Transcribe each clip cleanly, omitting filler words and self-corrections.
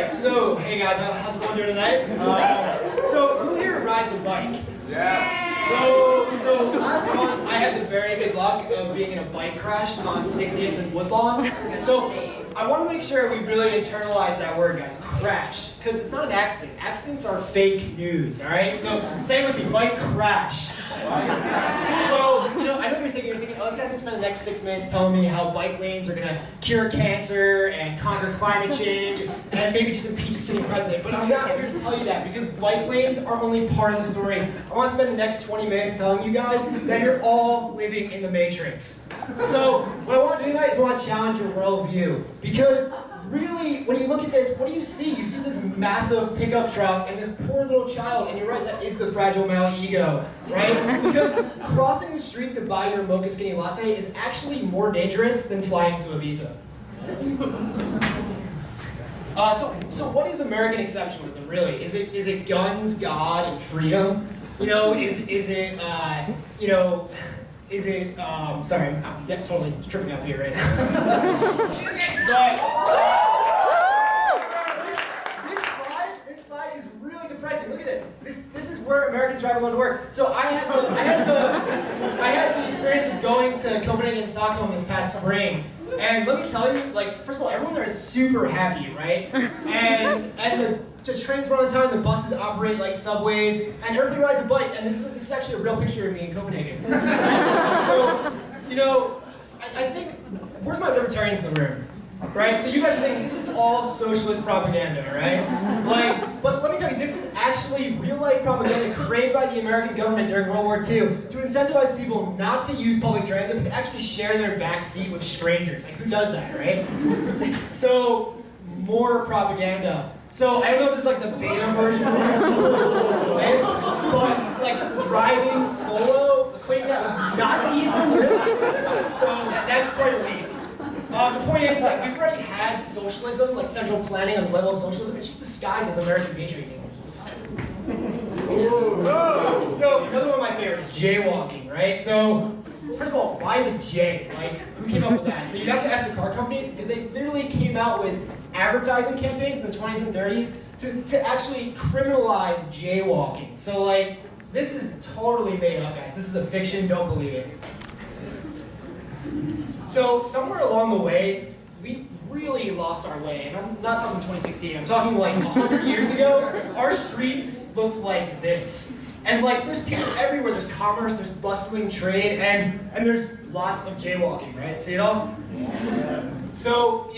Alright, so, hey guys, how's everyone doing tonight? So, who here rides a bike? Yeah. So last month I had the very good luck of being in a bike crash on 60th and Woodlawn. And so I want to make sure we really internalize that word, guys, crash. Because it's not an accident. Accidents are fake news, alright? So say it with me, bike crash. So, I know you're thinking, oh, this guy's gonna spend the next 6 minutes telling me how bike lanes are gonna cure cancer and conquer climate change and maybe just impeach a sitting president. But I'm not here to tell you that because bike lanes are only part of the story. I want to spend the next 20 minutes telling you guys that you're all living in the Matrix. So, what I want to do tonight is I want to challenge your worldview. Because really, when you look at this, what do you see? You see this massive pickup truck and this poor little child, and you're right, that is the fragile male ego, right? Because crossing the street to buy your mocha skinny latte is actually more dangerous than flying to Ibiza. So what is American exceptionalism, really? Is it guns, God, and freedom? Sorry, I'm totally tripping up here right now. But this slide is really depressing. Look at this. This is where Americans drive alone to work. So I had the experience of going to Copenhagen and Stockholm this past spring. And let me tell you, first of all, everyone there is super happy, right? And the trains run on time, the buses operate like subways, and everybody rides a bike. And this is actually a real picture of me in Copenhagen. So, I think, where's my libertarians in the room? Right? So you guys are thinking this is all socialist propaganda, right? But let me tell you, this is actually real-life propaganda created by the American government during World War II to incentivize people not to use public transit, but to actually share their back seat with strangers. Like, who does that, right? So, more propaganda. So, I don't know if this is like the beta version of it, but driving solo, equating that with Nazism, really? So, that's quite elite. The point is that we've already had socialism, like central planning on the level of socialism. It's just disguised as American patriotism. So another one of my favorites, jaywalking, right? So first of all, why the J? Who came up with that? So you have to ask the car companies because they literally came out with advertising campaigns in the 20s and 30s to actually criminalize jaywalking. So this is totally made up, guys. This is a fiction. Don't believe it. So somewhere along the way, we really lost our way. And I'm not talking 2016, I'm talking 100 years ago. Our streets looked like this. And there's people everywhere. There's commerce, there's bustling trade, and there's lots of jaywalking, right? See it all? Yeah. So,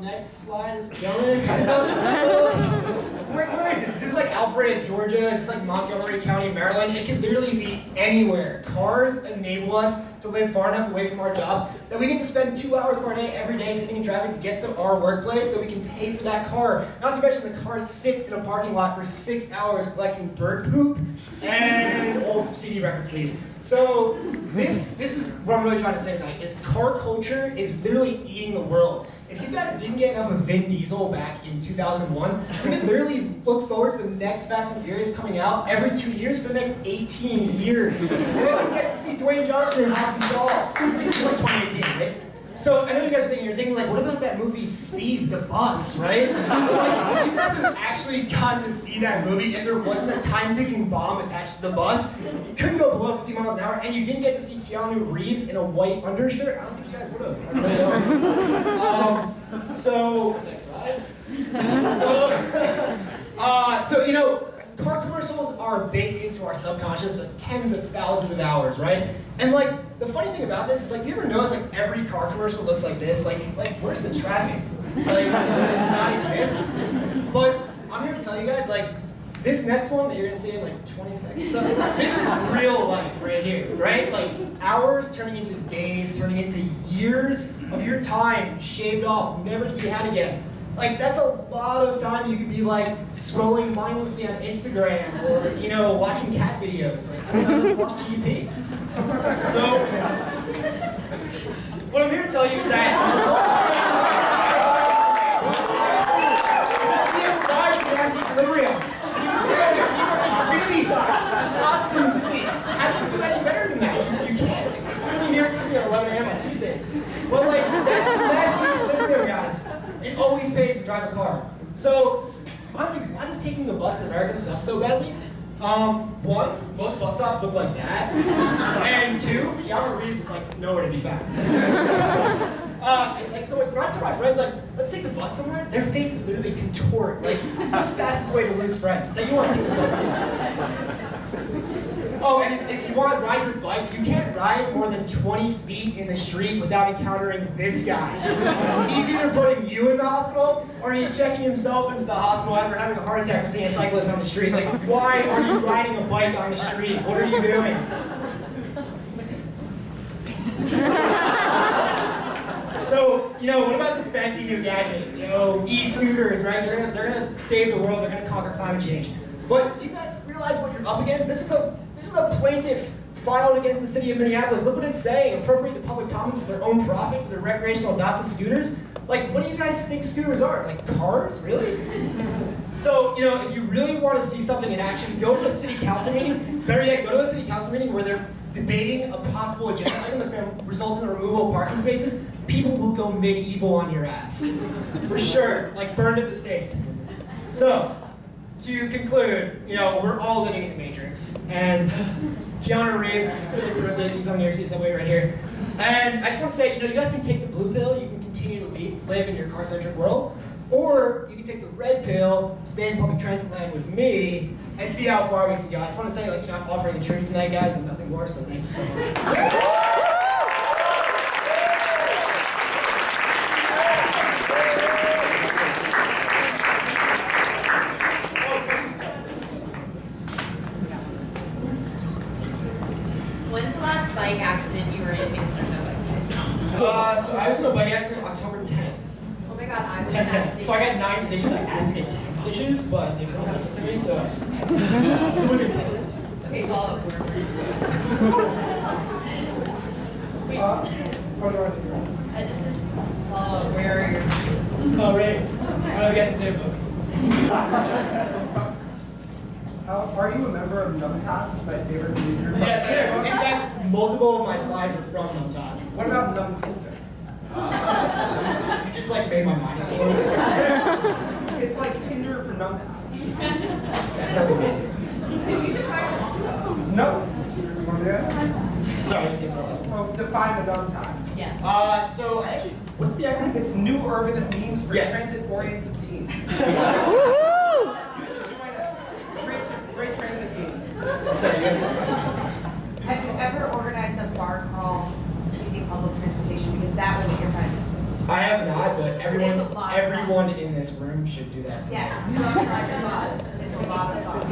next slide is going. Where is this? Is this Alpharetta, Georgia? Is this Montgomery County, Maryland? It could literally be anywhere. Cars enable us to live far enough away from our jobs that we get to spend 2 hours of our day every day sitting in traffic to get to our workplace so we can pay for that car. Not to mention the car sits in a parking lot for 6 hours collecting bird poop and old CD record sleeves. So this is what I'm really trying to say tonight, is car culture is literally eating the world. If you guys didn't get enough of Vin Diesel back in 2001, you can literally look forward to the next Fast and Furious coming out every 2 years for the next 18 years. And then you get to see Dwayne Johnson and Hobbs and Shaw. I think it's 2018, right? So I know you guys are thinking, what about that movie Speed, the bus, right? You guys have actually gotten to see that movie if there wasn't a time-ticking bomb attached to the bus. You couldn't go below 50 miles an hour, and you didn't get to see Keanu Reeves in a white undershirt. I don't think you guys would have. I really don't. So, next slide. Car commercials are baked into our subconscious tens of thousands of hours, right? And the funny thing about this is you ever notice every car commercial looks like this? Where's the traffic? Does it not exist? But I'm here to tell you guys, this next one that you're gonna see in 20 seconds. So this is real life right here, right? Hours turning into days, turning into years of your time shaved off, never to be had again. That's a lot of time you could be scrolling mindlessly on Instagram or watching cat videos. I don't know, that's lost GDP. So what I'm here to tell you is that equilibrium. You can see right here, these are infinity signs. Positive infinity. How do you do any better than that? You can't. Excluding New York City at 11 a.m. on Tuesdays. But that's the magic equilibrium, guys. It always pays to drive a car. So, honestly, why does taking the bus in America suck so badly? One, most bus stops look like that. And two, Keanu Reeves is like nowhere to be found. So when I tell my friends, like, let's take the bus somewhere, their faces literally contort. Like, it's the fastest way to lose friends. Say you want to take the bus somewhere. Oh, and if you want to ride your bike, you can't ride more than 20 feet in the street without encountering this guy. He's either putting you in the hospital, or he's checking himself into the hospital after having a heart attack for seeing a cyclist on the street. Like, why are you riding a bike on the street? What are you doing? So, what about this fancy new gadget? E-scooters, right? They're gonna save the world. They're gonna conquer climate change. But do you guys realize what you're up against? This is a plaintiff filed against the city of Minneapolis. Look what it's saying: appropriate the public commons for their own profit for their recreational adopted scooters. Like, what do you guys think scooters are? Like cars, really? So, if you really want to see something in action, go to a city council meeting. Better yet, go to a city council meeting where they're debating a possible agenda item that's going to result in the removal of parking spaces. People will go medieval on your ass. For sure, like burned at the stake. So, to conclude, we're all living in the Matrix. And Keanu Reeves clearly proves it. He's on New York City subway right here. And I just want to say, you guys can take the blue pill. You can continue to live in your car-centric world. Or you can take the red pill, stay in public transit land with me, and see how far we can go. I just want to say, I'm offering the truth tonight, guys, and nothing more, so thank you so much. When's the last bike accident you were in because there's no bike? So I was in a bike accident October 10th. Oh my god, I was 10. So I got 9 stitches. I asked to get 10 stitches, but they wouldn't give it to me, so. So we're 10. Okay, follow up. Wait, I just said follow up. Where are your shoes? Oh, right. I guess it's in. Are you a member of Numtots, my favorite leader? Yes, I am. In fact, multiple of my slides are from Numtot. What about Numtinder? You just made my mind explode. It's like Tinder for Numtots. That sounds amazing. No. You want to do it? Sorry. Well, define the Numtot. Yeah. So actually, what's the acronym? It's new urbanist memes for Yes. transit-oriented teens. Great transit memes. Have you ever organized a bar crawl using public transportation? Because that will get your friends. I have not, but It's a lot of fun. everyone in this room should do that too. Yes, you love riding the bus. It's a lot of fun.